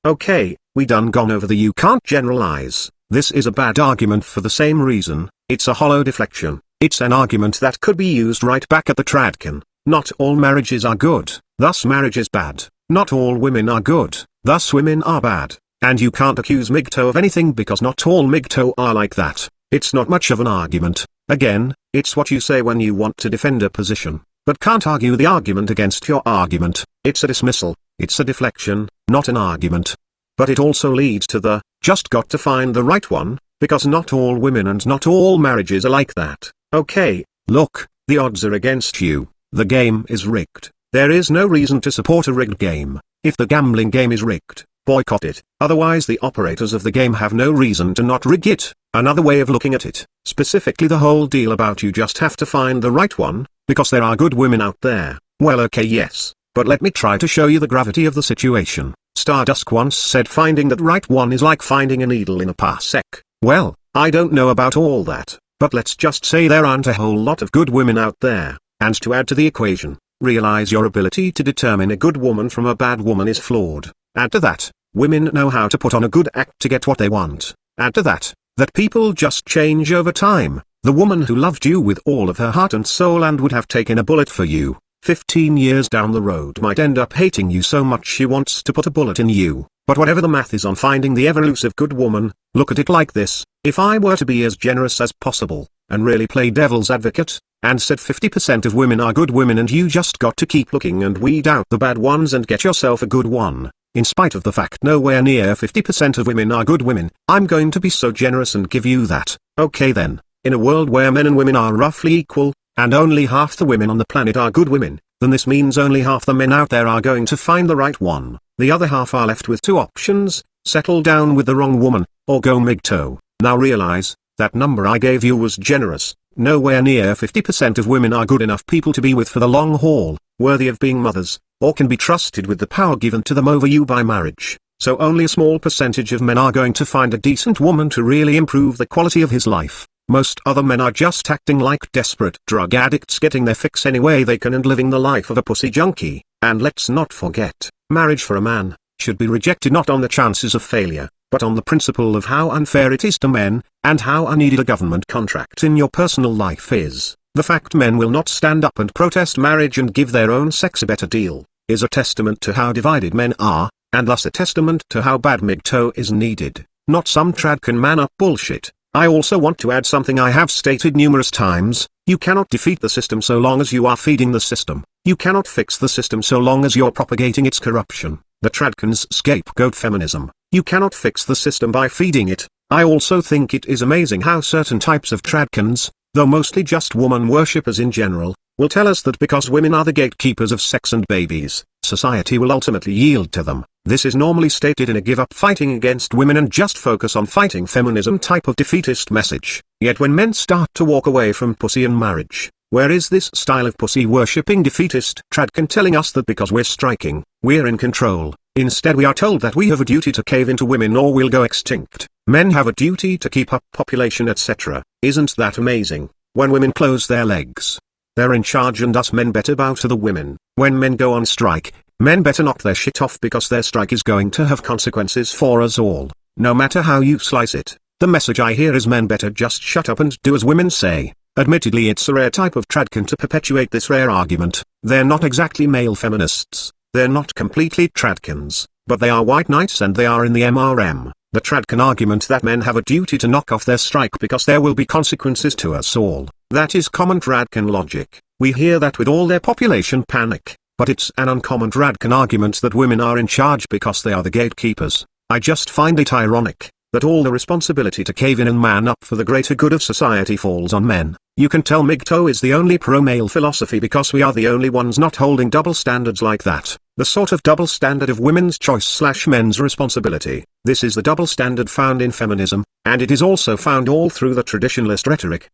Okay, we done gone over the "you can't generalize." This is a bad argument for the same reason. It's a hollow deflection. It's an argument that could be used right back at the tradcan. Not all marriages are good, thus marriage is bad. Not all women are good, thus women are bad. And you can't accuse MGTOW of anything because not all MGTOW are like that. It's not much of an argument. Again, it's what you say when you want to defend a position, but can't argue the argument against your argument. It's a dismissal. It's a deflection, not an argument. But it also leads to the "just got to find the right one," because not all women and not all marriages are like that. Okay, look, the odds are against you. The game is rigged. There is no reason to support a rigged game. If the gambling game is rigged, boycott it. Otherwise the operators of the game have no reason to not rig it. Another way of looking at it, specifically the whole deal about "you just have to find the right one, because there are good women out there." Well, okay, yes, but let me try to show you the gravity of the situation. Stardust once said finding that right one is like finding a needle in a parsec. Well, I don't know about all that, but let's just say there aren't a whole lot of good women out there. And to add to the equation, realize your ability to determine a good woman from a bad woman is flawed. Add to that, women know how to put on a good act to get what they want. Add to that, that people just change over time. The woman who loved you with all of her heart and soul and would have taken a bullet for you, 15 years down the road might end up hating you so much she wants to put a bullet in you. But whatever the math is on finding the ever-elusive good woman, look at it like this: if I were to be as generous as possible, and really play devil's advocate, and said 50% of women are good women and you just got to keep looking and weed out the bad ones and get yourself a good one, in spite of the fact nowhere near 50% of women are good women, I'm going to be so generous and give you that. Okay then, in a world where men and women are roughly equal, and only half the women on the planet are good women, then this means only half the men out there are going to find the right one. The other half are left with two options: settle down with the wrong woman, or go MGTOW. Now realize, that number I gave you was generous. Nowhere near 50% of women are good enough people to be with for the long haul, worthy of being mothers, or can be trusted with the power given to them over you by marriage. So only a small percentage of men are going to find a decent woman to really improve the quality of his life. Most other men are just acting like desperate drug addicts, getting their fix any way they can and living the life of a pussy junkie. And let's not forget, marriage for a man should be rejected not on the chances of failure, but on the principle of how unfair it is to men, and how unneeded a government contract in your personal life is. The fact men will not stand up and protest marriage and give their own sex a better deal, is a testament to how divided men are, and thus a testament to how bad MGTOW is needed, not some tradcan man-up bullshit. I also want to add something I have stated numerous times: you cannot defeat the system so long as you are feeding the system. You cannot fix the system so long as you're propagating its corruption. The tradcans scapegoat feminism. You cannot fix the system by feeding it. I also think it is amazing how certain types of tradcans, though mostly just woman worshippers in general, will tell us that because women are the gatekeepers of sex and babies, society will ultimately yield to them. This is normally stated in a give up fighting against women and just focus on fighting feminism type of defeatist message. Yet when men start to walk away from pussy and marriage, where is this style of pussy worshipping defeatist tradcan telling us that because we're striking, we're in control? Instead we are told that we have a duty to cave into women or we'll go extinct. Men have a duty to keep up population, etc. Isn't that amazing? When women close their legs, they're in charge and us men better bow to the women. When men go on strike, men better knock their shit off because their strike is going to have consequences for us all. No matter how you slice it, the message I hear is men better just shut up and do as women say. Admittedly it's a rare type of tradcan to perpetuate this rare argument. They're not exactly male feminists, they're not completely tradcans, but they are white knights and they are in the MRM. The tradcan argument that men have a duty to knock off their strike because there will be consequences to us all. That is common tradcan logic. We hear that with all their population panic, but it's an uncommon tradcan argument that women are in charge because they are the gatekeepers. I just find it ironic that all the responsibility to cave in and man up for the greater good of society falls on men. You can tell MGTOW is the only pro-male philosophy because we are the only ones not holding double standards like that. The sort of double standard of women's choice/men's responsibility. This is the double standard found in feminism, and it is also found all through the traditionalist rhetoric.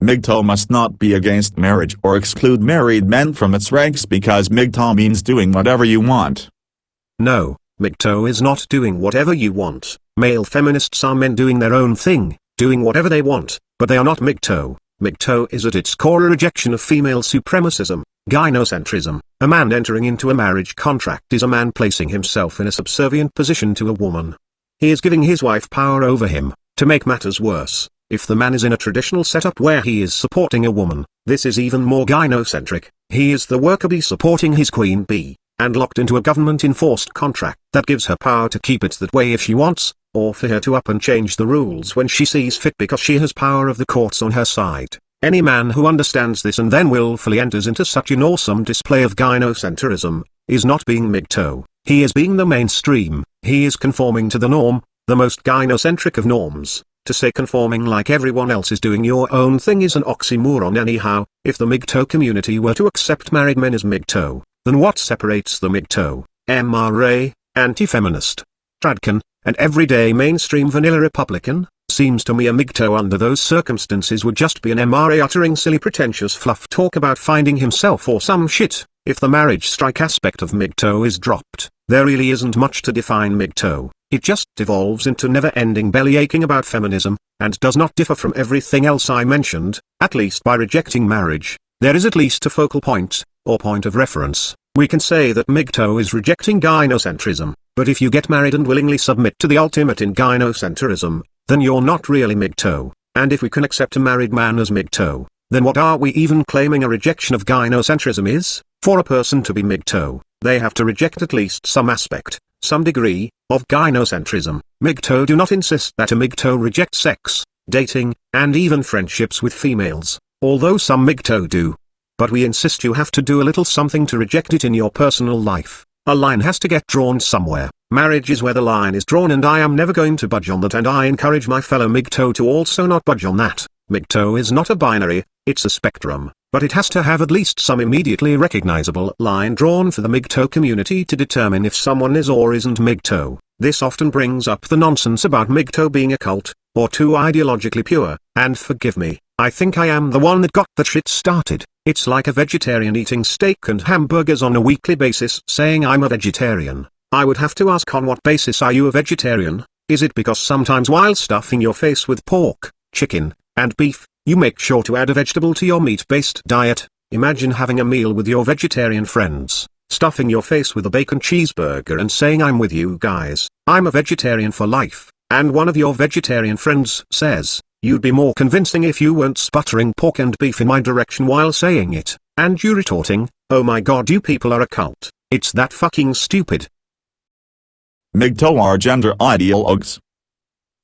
MGTOW must not be against marriage or exclude married men from its ranks because MGTOW means doing whatever you want. No, MGTOW is not doing whatever you want. Male feminists are men doing their own thing, doing whatever they want, but they are not MGTOW. MGTOW is at its core a rejection of female supremacism, gynocentrism. A man entering into a marriage contract is a man placing himself in a subservient position to a woman. He is giving his wife power over him. To make matters worse, if the man is in a traditional setup where he is supporting a woman, this is even more gynocentric. He is the worker bee supporting his queen bee, and locked into a government-enforced contract that gives her power to keep it that way if she wants, or for her to up and change the rules when she sees fit because she has power of the courts on her side. Any man who understands this and then willfully enters into such an awesome display of gynocentrism, is not being MGTOW. He is being the mainstream. He is conforming to the norm, the most gynocentric of norms. To say conforming like everyone else is doing your own thing is an oxymoron anyhow. If the MGTOW community were to accept married men as MGTOW, then what separates the MGTOW, MRA, anti-feminist, tradcan, and everyday mainstream vanilla Republican? Seems to me a MGTOW under those circumstances would just be an MRA uttering silly pretentious fluff talk about finding himself or some shit. If the marriage strike aspect of MGTOW is dropped, there really isn't much to define MGTOW. It just devolves into never-ending bellyaching about feminism, and does not differ from everything else I mentioned, at least by rejecting marriage. There is at least a focal point, or point of reference. We can say that MGTOW is rejecting gynocentrism, but if you get married and willingly submit to the ultimate in gynocentrism, then you're not really MGTOW. And if we can accept a married man as MGTOW, then what are we even claiming a rejection of gynocentrism is? For a person to be MGTOW, they have to reject at least some aspect, some degree, of gynocentrism. MGTOW do not insist that a MGTOW reject sex, dating, and even friendships with females, although some MGTOW do. But we insist you have to do a little something to reject it in your personal life. A line has to get drawn somewhere. Marriage is where the line is drawn, and I am never going to budge on that, and I encourage my fellow MGTOW to also not budge on that. MGTOW is not a binary, it's a spectrum, but it has to have at least some immediately recognizable line drawn for the MGTOW community to determine if someone is or isn't MGTOW. This often brings up the nonsense about MGTOW being a cult, or too ideologically pure, and forgive me, I think I am the one that got that shit started. It's like a vegetarian eating steak and hamburgers on a weekly basis saying I'm a vegetarian. I would have to ask, on what basis are you a vegetarian? Is it because sometimes while stuffing your face with pork, chicken, and beef, you make sure to add a vegetable to your meat-based diet? Imagine having a meal with your vegetarian friends, stuffing your face with a bacon cheeseburger and saying I'm with you guys, I'm a vegetarian for life, and one of your vegetarian friends says, you'd be more convincing if you weren't sputtering pork and beef in my direction while saying it, and you retorting, oh my god, you people are a cult. It's that fucking stupid. MGTOW are gender ideologues.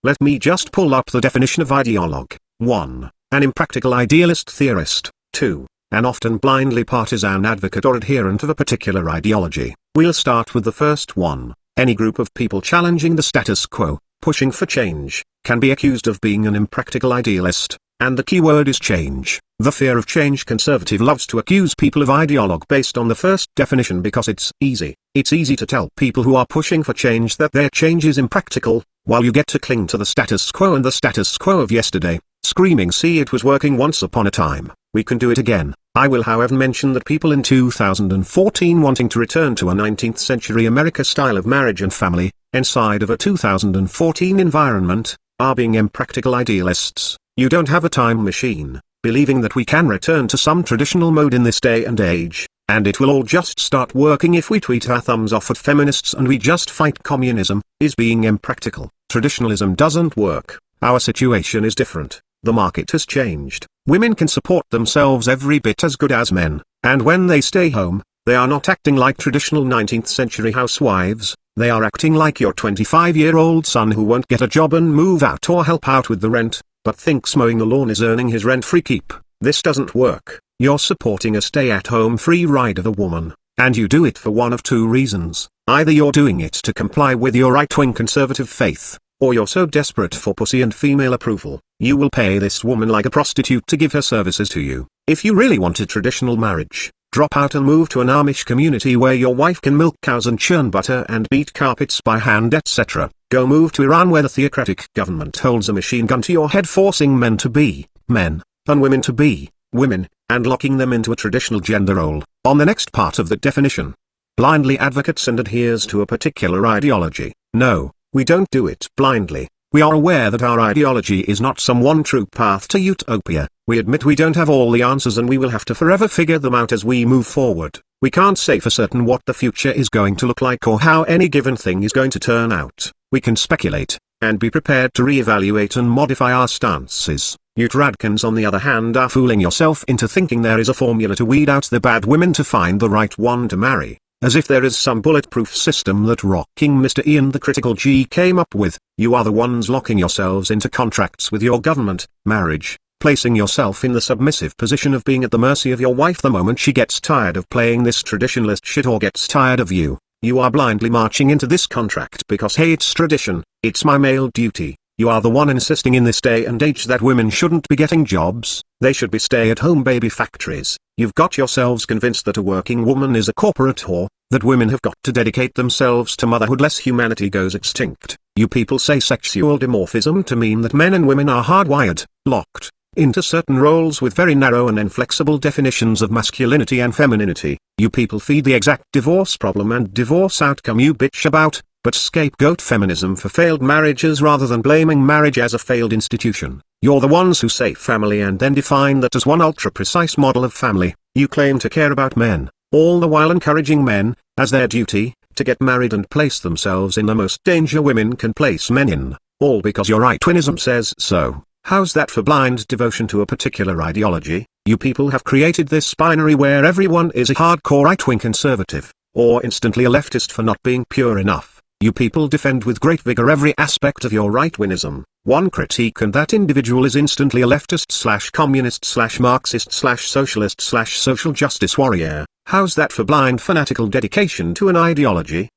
Let me just pull up the definition of ideologue. 1. An impractical idealist theorist. 2. An often blindly partisan advocate or adherent of a particular ideology. We'll start with the first one. Any group of people challenging the status quo, pushing for change, can be accused of being an impractical idealist, and the key word is change. The fear of change conservative loves to accuse people of ideologue based on the first definition because it's easy. It's easy to tell people who are pushing for change that their change is impractical, while you get to cling to the status quo and the status quo of yesterday, screaming see it was working once upon a time, we can do it again. I will however mention that people in 2014 wanting to return to a 19th century America style of marriage and family, inside of a 2014 environment, are being impractical idealists. You don't have a time machine, believing that we can return to some traditional mode in this day and age, and it will all just start working if we tweet our thumbs off at feminists and we just fight communism, is being impractical. Traditionalism doesn't work. Our situation is different. The market has changed. Women can support themselves every bit as good as men, and when they stay home, they are not acting like traditional 19th century housewives, they are acting like your 25-year-old son who won't get a job and move out or help out with the rent, but thinks mowing the lawn is earning his rent-free keep. This doesn't work. You're supporting a stay-at-home free rider woman, and you do it for one of two reasons. Either you're doing it to comply with your right-wing conservative faith, or you're so desperate for pussy and female approval, you will pay this woman like a prostitute to give her services to you. If you really wanted traditional marriage, drop out and move to an Amish community where your wife can milk cows and churn butter and beat carpets by hand, etc. Go move to Iran where the theocratic government holds a machine gun to your head, forcing men to be men, and women to be women, and locking them into a traditional gender role. On the next part of the definition, blindly advocates and adheres to a particular ideology. No, we don't do it blindly. We are aware that our ideology is not some one true path to utopia. We admit we don't have all the answers and we will have to forever figure them out as we move forward. We can't say for certain what the future is going to look like or how any given thing is going to turn out. We can speculate, and be prepared to re-evaluate and modify our stances. You tradcans on the other hand are fooling yourself into thinking there is a formula to weed out the bad women to find the right one to marry. As if there is some bulletproof system that rocking Mr. Ian the Critical G came up with. You are the ones locking yourselves into contracts with your government, marriage, placing yourself in the submissive position of being at the mercy of your wife the moment she gets tired of playing this traditionalist shit or gets tired of you. You are blindly marching into this contract because hey, it's tradition, it's my male duty. You are the one insisting in this day and age that women shouldn't be getting jobs, they should be stay-at-home baby factories. You've got yourselves convinced that a working woman is a corporate whore, that women have got to dedicate themselves to motherhood lest humanity goes extinct. You people say sexual dimorphism to mean that men and women are hardwired, locked, into certain roles with very narrow and inflexible definitions of masculinity and femininity. You people feed the exact divorce problem and divorce outcome you bitch about, but scapegoat feminism for failed marriages rather than blaming marriage as a failed institution. You're the ones who say family and then define that as one ultra-precise model of family. You claim to care about men, all the while encouraging men, as their duty, to get married and place themselves in the most danger women can place men in, all because your right-winism says so. How's that for blind devotion to a particular ideology? You people have created this binary where everyone is a hardcore right-wing conservative, or instantly a leftist for not being pure enough. You people defend with great vigor every aspect of your right-winism. One critique and that individual is instantly a leftist/communist/marxist/socialist/social justice warrior. How's that for blind fanatical dedication to an ideology?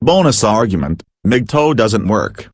Bonus argument, MGTOW doesn't work.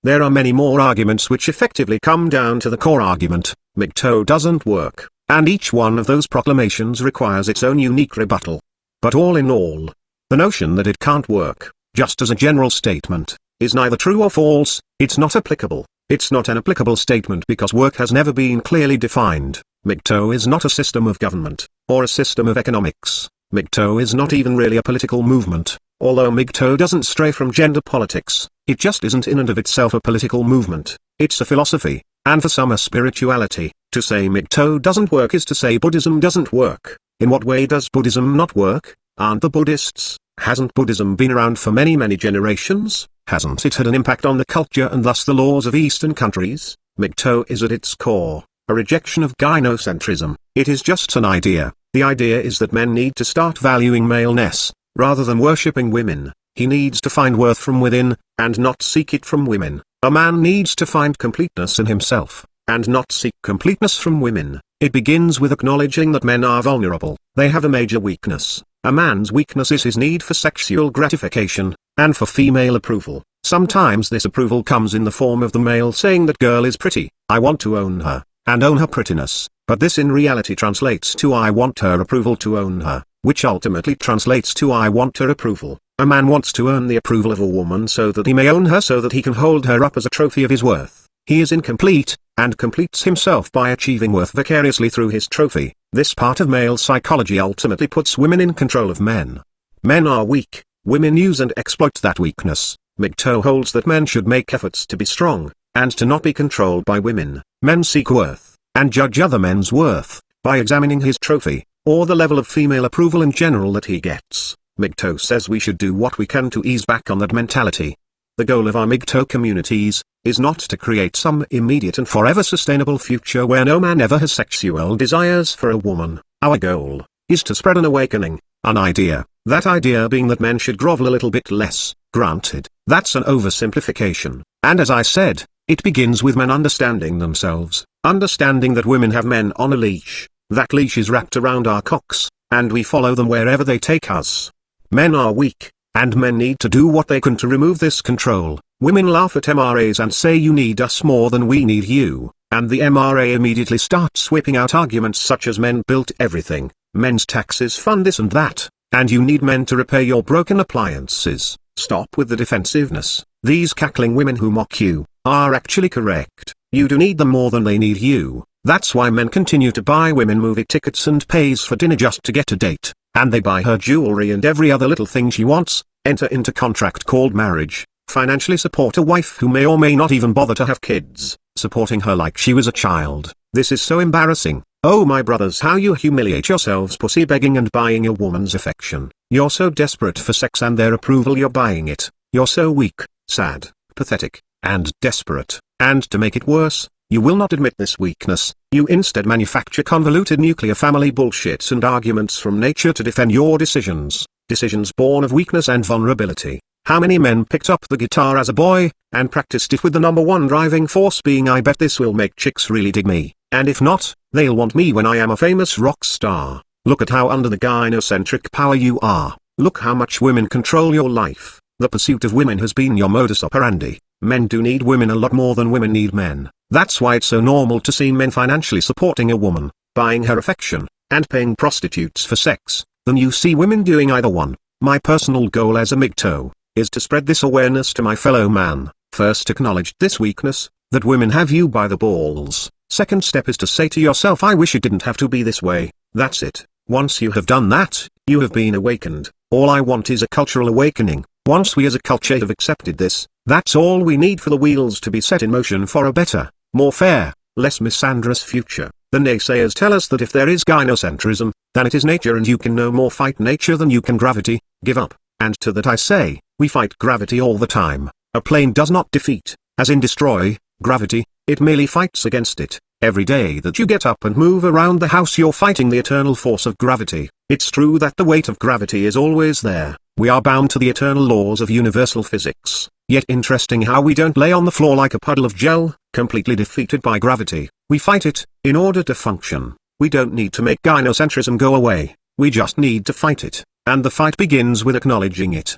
There are many more arguments which effectively come down to the core argument, MGTOW doesn't work, and each one of those proclamations requires its own unique rebuttal. But all in all, the notion that it can't work, just as a general statement, is neither true or false. It's not applicable. It's not an applicable statement because work has never been clearly defined. MGTOW is not a system of government, or a system of economics. MGTOW is not even really a political movement, although MGTOW doesn't stray from gender politics. It just isn't in and of itself a political movement. It's a philosophy, and for some a spirituality. To say MGTOW doesn't work is to say Buddhism doesn't work. In what way does Buddhism not work? Aren't the Buddhists? Hasn't Buddhism been around for many generations? Hasn't it had an impact on the culture and thus the laws of Eastern countries? MGTOW is at its core a rejection of gynocentrism. It is just an idea. The idea is that men need to start valuing maleness, rather than worshipping women. He needs to find worth from within, and not seek it from women. A man needs to find completeness in himself, and not seek completeness from women. It begins with acknowledging that men are vulnerable. They have a major weakness. A man's weakness is his need for sexual gratification, and for female approval. Sometimes this approval comes in the form of the male saying that girl is pretty, I want to own her, and own her prettiness. But this in reality translates to I want her approval to own her, which ultimately translates to I want her approval. A man wants to earn the approval of a woman so that he may own her, so that he can hold her up as a trophy of his worth. He is incomplete, and completes himself by achieving worth vicariously through his trophy. This part of male psychology ultimately puts women in control of men. Men are weak, women use and exploit that weakness. MGTOW holds that men should make efforts to be strong, and to not be controlled by women. Men seek worth, and judge other men's worth, by examining his trophy, or the level of female approval in general that he gets. MGTOW says we should do what we can to ease back on that mentality. The goal of our MGTOW communities is not to create some immediate and forever sustainable future where no man ever has sexual desires for a woman. Our goal is to spread an awakening, an idea, that idea being that men should grovel a little bit less. Granted, that's an oversimplification, and as I said, it begins with men understanding themselves, understanding that women have men on a leash. That leash is wrapped around our cocks, and we follow them wherever they take us. Men are weak, and men need to do what they can to remove this control. Women laugh at MRAs and say you need us more than we need you, and the MRA immediately starts whipping out arguments such as men built everything, men's taxes fund this and that, and you need men to repair your broken appliances. Stop with the defensiveness. These cackling women who mock you are actually correct. You do need them more than they need you. That's why men continue to buy women movie tickets and pays for dinner just to get a date, and they buy her jewelry and every other little thing she wants, enter into contract called marriage, financially support a wife who may or may not even bother to have kids, supporting her like she was a child. This is so embarrassing. Oh my brothers, how you humiliate yourselves pussy begging and buying a woman's affection. You're so desperate for sex and their approval you're buying it. You're so weak, sad, pathetic, and desperate. And to make it worse, you will not admit this weakness. You instead manufacture convoluted nuclear family bullshit and arguments from nature to defend your decisions. Decisions born of weakness and vulnerability. How many men picked up the guitar as a boy, and practiced it with the number one driving force being I bet this will make chicks really dig me, and if not, they'll want me when I am a famous rock star. Look at how under the gynocentric power you are. Look how much women control your life. The pursuit of women has been your modus operandi. Men do need women a lot more than women need men. That's why it's so normal to see men financially supporting a woman, buying her affection, and paying prostitutes for sex, than you see women doing either one. My personal goal as a MGTOW is to spread this awareness to my fellow man. First, acknowledge this weakness, that women have you by the balls. Second step is to say to yourself, I wish it didn't have to be this way. That's it. Once you have done that, you have been awakened. All I want is a cultural awakening. Once we as a culture have accepted this, that's all we need for the wheels to be set in motion for a better, more fair, less misandrous future. The naysayers tell us that if there is gynocentrism, then it is nature and you can no more fight nature than you can gravity. Give up. And to that I say, we fight gravity all the time. A plane does not defeat, as in destroy, gravity, it merely fights against it. Every day that you get up and move around the house you're fighting the eternal force of gravity. It's true that the weight of gravity is always there. We are bound to the eternal laws of universal physics. Yet interesting how we don't lay on the floor like a puddle of gel, completely defeated by gravity. We fight it, in order to function. We don't need to make gynocentrism go away. We just need to fight it. And the fight begins with acknowledging it.